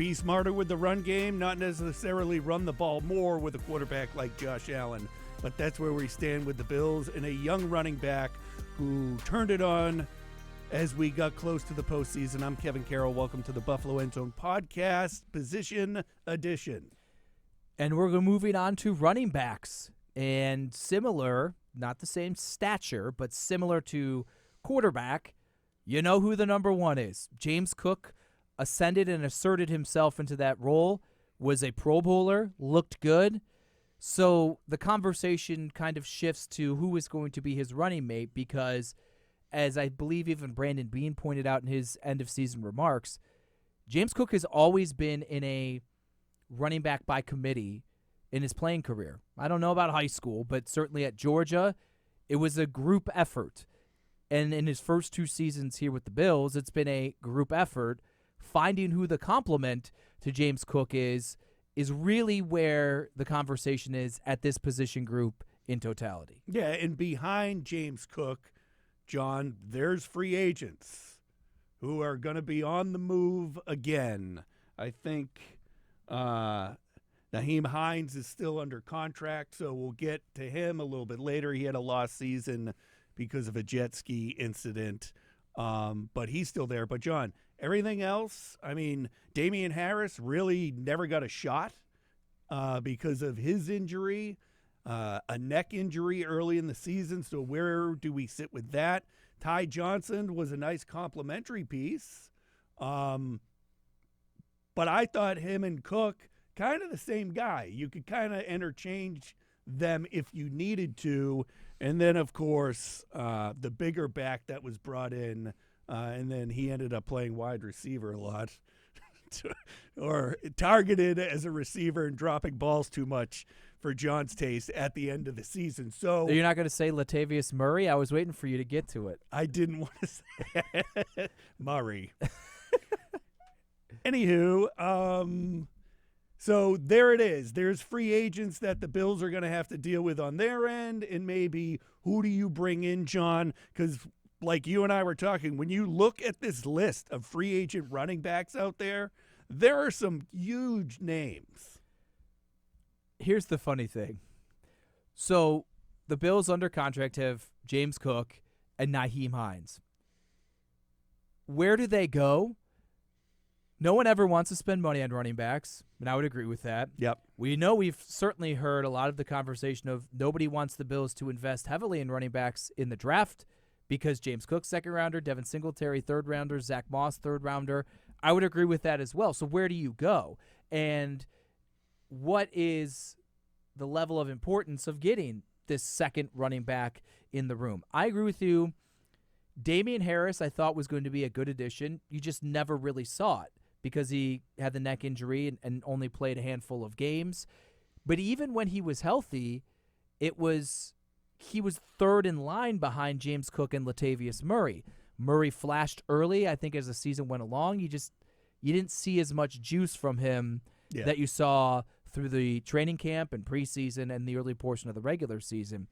be smarter with the run game, not necessarily run the ball more with a quarterback like Josh Allen. But that's where we stand with the Bills and a young running back who turned it on as we got close to the postseason. I'm Kevin Carroll. Welcome to the Buffalo End Zone Podcast, Position Edition. And we're moving on to running backs. And similar, not the same stature, but similar to quarterback, you know who the number one is. James Cook ascended and asserted himself into that role, was a Pro Bowler, looked good. So the conversation kind of shifts to who is going to be his running mate because, as I believe even Brandon Beane pointed out in his end-of-season remarks, James Cook has always been in a running back by committee in his playing career. I don't know about high school, but certainly at Georgia, it was a group effort. And in his first 2 seasons here with the Bills, it's been a group effort. Finding who the complement to James Cook is really where the conversation is at this position group in totality. Yeah, and behind James Cook, John, there's free agents who are going to be on the move again. I think Nyheim Hines is still under contract, so we'll get to him a little bit later. He had a lost season because of a jet ski incident, but he's still there. But, John, everything else, I mean, Damian Harris really never got a shot because of his injury, a neck injury early in the season. So where do we sit with that? Ty Johnson was a nice complimentary piece. But I thought him and Cook, kind of the same guy. You could kind of interchange them if you needed to. And then, of course, the bigger back that was brought in, and then he ended up playing wide receiver a lot, or targeted as a receiver and dropping balls too much for John's taste at the end of the season. So you're not going to say Latavius Murray? I was waiting for you to get to it. I didn't want to say Murray. Anywho, so there it is. There's free agents that the Bills are going to have to deal with on their end, and maybe who do you bring in, John? Because like you and I were talking, when you look at this list of free agent running backs out there, there are some huge names. Here's the funny thing. So the Bills under contract have James Cook and Nyheim Hines. Where do they go? No one ever wants to spend money on running backs, and I would agree with that. Yep. We know we've certainly heard a lot of the conversation of nobody wants the Bills to invest heavily in running backs in the draft because James Cook, second-rounder, Devin Singletary, third-rounder, Zach Moss, third-rounder. I would agree with that as well. So where do you go? And what is the level of importance of getting this second running back in the room? I agree with you. Damian Harris, I thought, was going to be a good addition. You just never really saw it because he had the neck injury and only played a handful of games. But even when he was healthy, he was third in line behind James Cook and Latavius Murray. Murray flashed early. I think as the season went along, you didn't see as much juice from him that you saw through the training camp and preseason and the early portion of the regular season.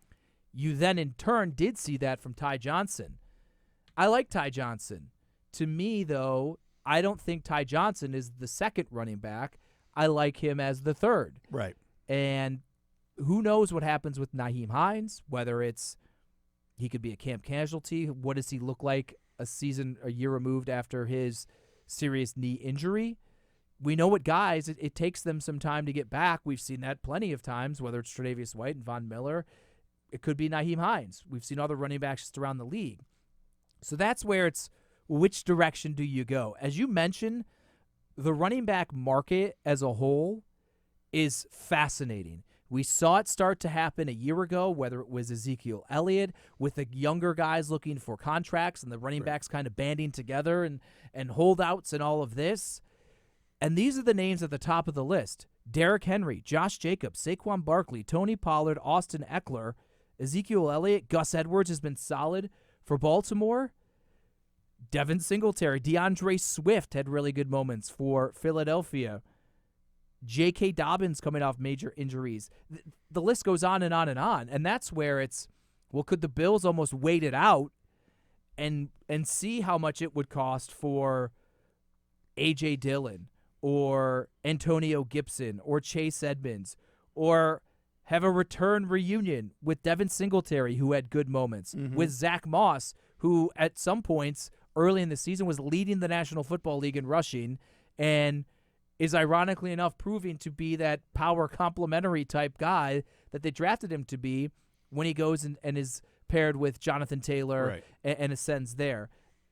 You then, in turn, did see that from Ty Johnson. I like Ty Johnson. To me, though, I don't think Ty Johnson is the second running back. I like him as the third. Right. And who knows what happens with Nyheim Hines, whether it's he could be a camp casualty. What does he look like a year removed after his serious knee injury? We know what guys, it takes them some time to get back. We've seen that plenty of times, whether it's Tre'Davious White and Von Miller. It could be Nyheim Hines. We've seen other running backs just around the league. So that's where it's which direction do you go? As you mentioned, the running back market as a whole is fascinating. We saw it start to happen a year ago, whether it was Ezekiel Elliott with the younger guys looking for contracts and the running backs kind of banding together and holdouts and all of this. And these are the names at the top of the list. Derrick Henry, Josh Jacobs, Saquon Barkley, Tony Pollard, Austin Eckler, Ezekiel Elliott, Gus Edwards has been solid for Baltimore. Devin Singletary, DeAndre Swift had really good moments for Philadelphia. J.K. Dobbins coming off major injuries. The list goes on and on and on. And that's where it's, well, could the Bills almost wait it out and see how much it would cost for A.J. Dillon or Antonio Gibson or Chase Edmonds, or have a return reunion with Devin Singletary, who had good moments, with Zach Moss, who at some points early in the season was leading the National Football League in rushing and is ironically enough proving to be that power complementary type guy that they drafted him to be when he goes and is paired with Jonathan Taylor and ascends there.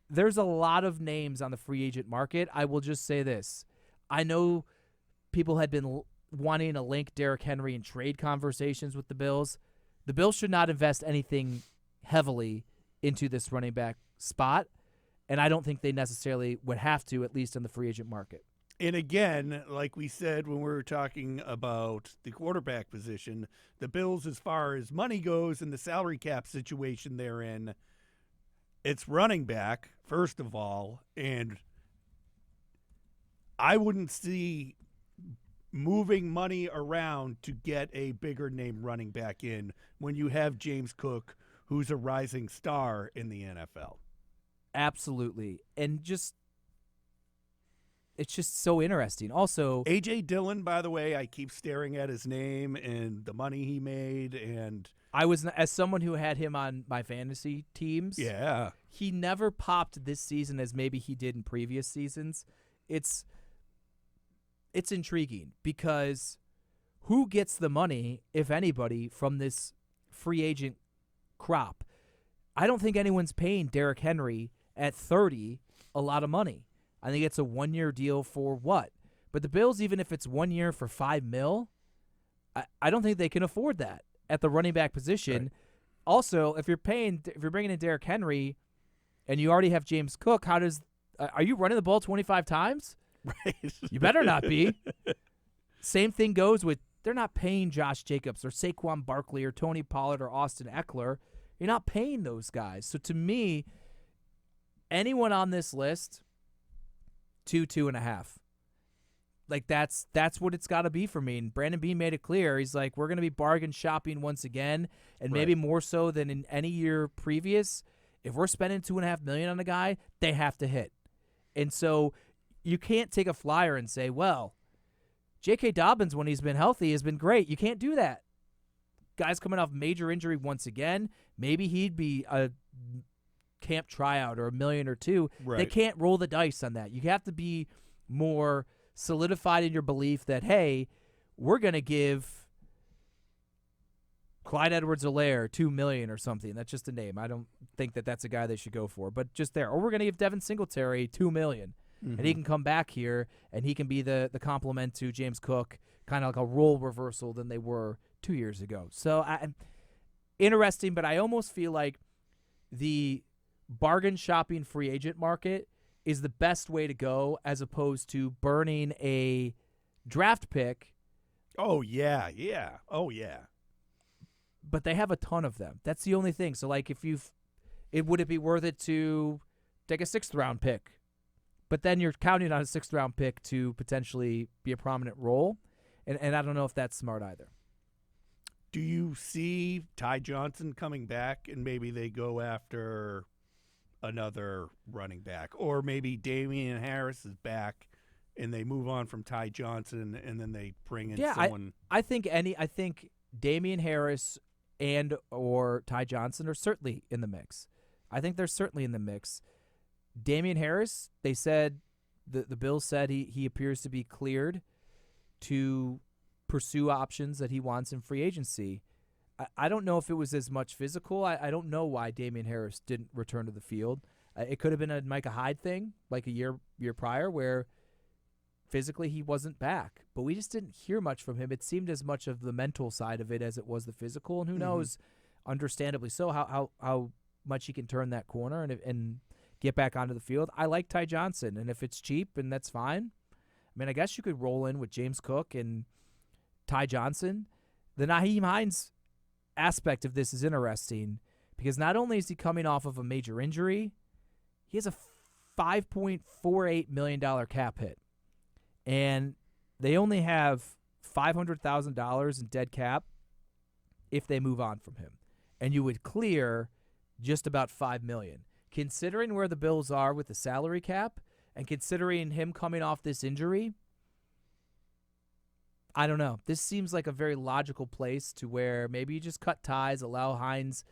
There's a lot of names on the free agent market. I will just say this. I know people had been wanting to link Derrick Henry in trade conversations with the Bills. The Bills should not invest anything heavily into this running back spot, and I don't think they necessarily would have to, at least in the free agent market. And again, like we said when we were talking about the quarterback position, the Bills, as far as money goes and the salary cap situation they're in, it's running back, first of all, and I wouldn't see moving money around to get a bigger name running back in when you have James Cook, who's a rising star in the NFL. Absolutely. And it's just so interesting. Also, A.J. Dillon, by the way, I keep staring at his name and the money he made, and I was, as someone who had him on my fantasy teams, he never popped this season as maybe he did in previous seasons. It's intriguing because who gets the money, if anybody, from this free agent crop? I don't think anyone's paying Derrick Henry at 30 a lot of money. I think it's a one-year deal for what? But the Bills, even if it's 1 year for $5 million, I don't think they can afford that at the running back position. Right. Also, if you're bringing in Derrick Henry and you already have James Cook, are you running the ball 25 times? Right. You better not be. Same thing goes with, they're not paying Josh Jacobs or Saquon Barkley or Tony Pollard or Austin Eckler. You're not paying those guys. So to me, anyone on this list, 2.5. Like that's what it's got to be for me. And Brandon Beane made it clear. He's like, we're going to be bargain shopping once again, and maybe more so than in any year previous. If we're spending $2.5 million on a guy, they have to hit. And so you can't take a flyer and say, well, J.K. Dobbins, when he's been healthy, has been great. You can't do that. Guy's coming off major injury once again. Maybe he'd be a camp tryout or $1 million or $2 million. Right. They can't roll the dice on that. You have to be more solidified in your belief that, hey, we're going to give Clyde Edwards-Helaire $2 million or something. That's just a name. I don't think that that's a guy they should go for. But just there. Or we're going to give Devin Singletary $2 million. And he can come back here, and he can be the complement to James Cook, kind of like a role reversal than they were 2 years ago. So interesting, but I almost feel like the bargain shopping free agent market is the best way to go as opposed to burning a draft pick. Oh, yeah. Oh, yeah. But they have a ton of them. That's the only thing. So, like, would it be worth it to take a 6th-round pick? But then you're counting on a 6th-round pick to potentially be a prominent role, and I don't know if that's smart either. Do you see Ty Johnson coming back and maybe they go after another running back? Or maybe Damian Harris is back and they move on from Ty Johnson and then they bring in someone? I think Damian Harris and or Ty Johnson are certainly in the mix. I think they're certainly in the mix. Damian Harris, they said, the Bills said he appears to be cleared to pursue options that he wants in free agency. I don't know if it was as much physical. I don't know why Damian Harris didn't return to the field. It could have been a Micah Hyde thing, like a year prior, where physically he wasn't back. But we just didn't hear much from him. It seemed as much of the mental side of it as it was the physical. And who knows, understandably so, how much he can turn that corner and get back onto the field. I like Ty Johnson, and if it's cheap, and that's fine. I mean, I guess you could roll in with James Cook and Ty Johnson. The Nyheim Hines aspect of this is interesting because not only is he coming off of a major injury, he has a $5.48 million cap hit. And they only have $500,000 in dead cap if they move on from him. And you would clear just about $5 million. Considering where the Bills are with the salary cap and considering him coming off this injury, I don't know. This seems like a very logical place to where maybe you just cut ties, allow Hines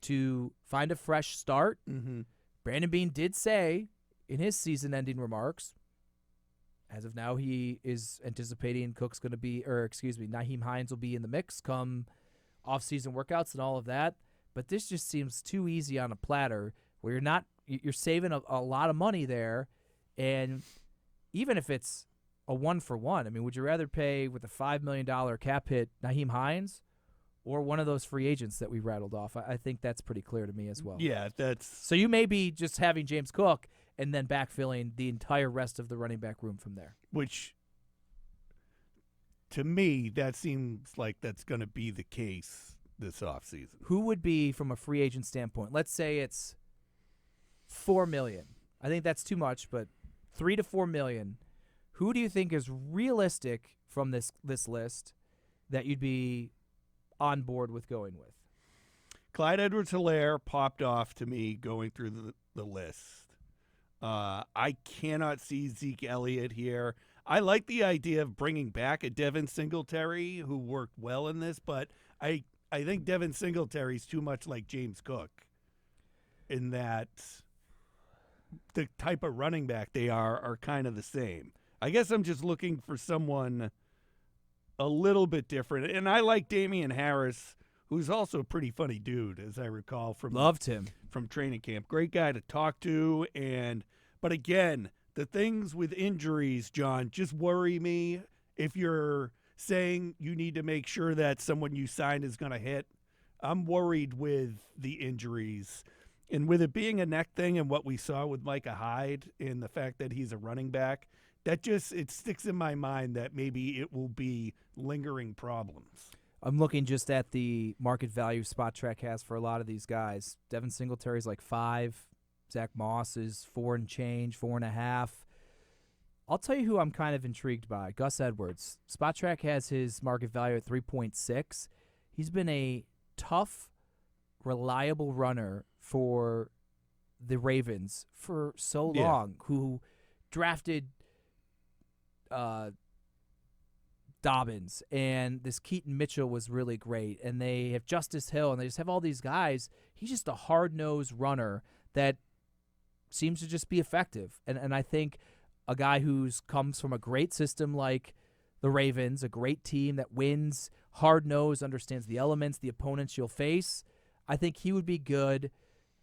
to find a fresh start. Mm-hmm. Brandon Beane did say in his season-ending remarks, as of now, he is anticipating Nyheim Hines will be in the mix come off-season workouts and all of that. But this just seems too easy on a platter where you're saving a lot of money there. And even if it's a 1-for-1, I mean, would you rather pay with a $5 million cap hit Nyheim Hines or one of those free agents that we rattled off? I think that's pretty clear to me as well. Yeah, that's... So you may be just having James Cook and then backfilling the entire rest of the running back room from there. Which, to me, that seems like that's going to be the case this offseason. Who would be, from a free agent standpoint, let's say it's $4 million. I think that's too much, but $3 to $4 million. Who do you think is realistic from this list that you'd be on board with going with? Clyde Edwards-Helaire popped off to me going through the list. I cannot see Zeke Elliott here. I like the idea of bringing back a Devin Singletary who worked well in this, but I think Devin Singletary's too much like James Cook in that the type of running back they are kind of the same. I guess I'm just looking for someone a little bit different. And I like Damian Harris, who's also a pretty funny dude, as I recall Loved him from training camp. Great guy to talk to. But again, the things with injuries, John, just worry me. If you're saying you need to make sure that someone you sign is going to hit, I'm worried with the injuries. And with it being a neck thing and what we saw with Micah Hyde and the fact that he's a running back, it sticks in my mind that maybe it will be lingering problems. I'm looking just at the market value Spot Track has for a lot of these guys. Devin Singletary's like 5. Zach Moss is 4 and change, 4.5. I'll tell you who I'm kind of intrigued by. Gus Edwards. Spot Track has his market value at 3.6. He's been a tough, reliable runner for the Ravens for so long, who drafted Dobbins, and this Keaton Mitchell was really great, and they have Justice Hill, and they just have all these guys. He's just a hard-nosed runner that seems to just be effective. And I think a guy who's comes from a great system like the Ravens, a great team that wins, hard-nosed, understands the elements, the opponents you'll face, I think he would be good.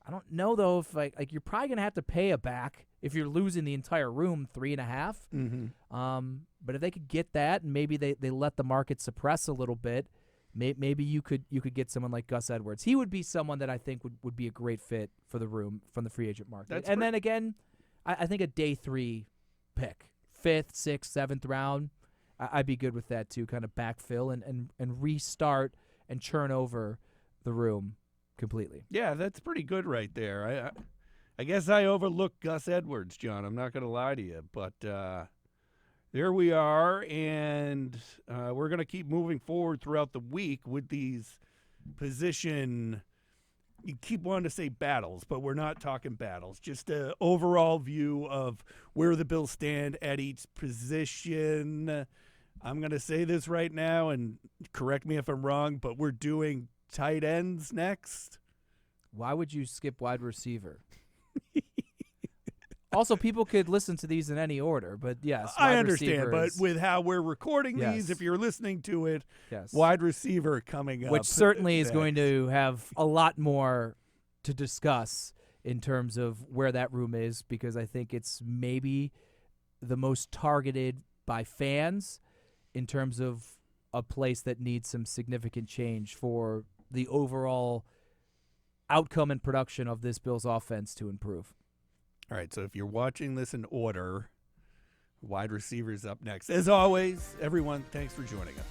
I don't know, though, if like you're probably going to have to pay a back if you're losing the entire room 3.5. Mm-hmm. But if they could get that, and maybe they let the market suppress a little bit, maybe you could get someone like Gus Edwards. He would be someone that I think would be a great fit for the room from the free agent market. Then again, I think a day 3 pick, 5th, 6th, 7th round, I'd be good with that too, kind of backfill and restart and churn over the room completely. Yeah, that's pretty good right there. I guess I overlooked Gus Edwards, John. I'm not going to lie to you, but there we are, and we're going to keep moving forward throughout the week with these position. You keep wanting to say battles, but we're not talking battles. Just an overall view of where the Bills stand at each position. I'm going to say this right now, and correct me if I'm wrong, but we're doing tight ends next. Why would you skip wide receiver? Also, people could listen to these in any order, but yes. I understand, but with how we're recording these, Yes. if you're listening to it, Yes. wide receiver coming up. Which certainly is going to have a lot more to discuss in terms of where that room is, because I think it's maybe the most targeted by fans in terms of a place that needs some significant change for the overall outcome and production of this Bills offense to improve. All right, so if you're watching this in order, wide receivers up next. As always, everyone, thanks for joining us.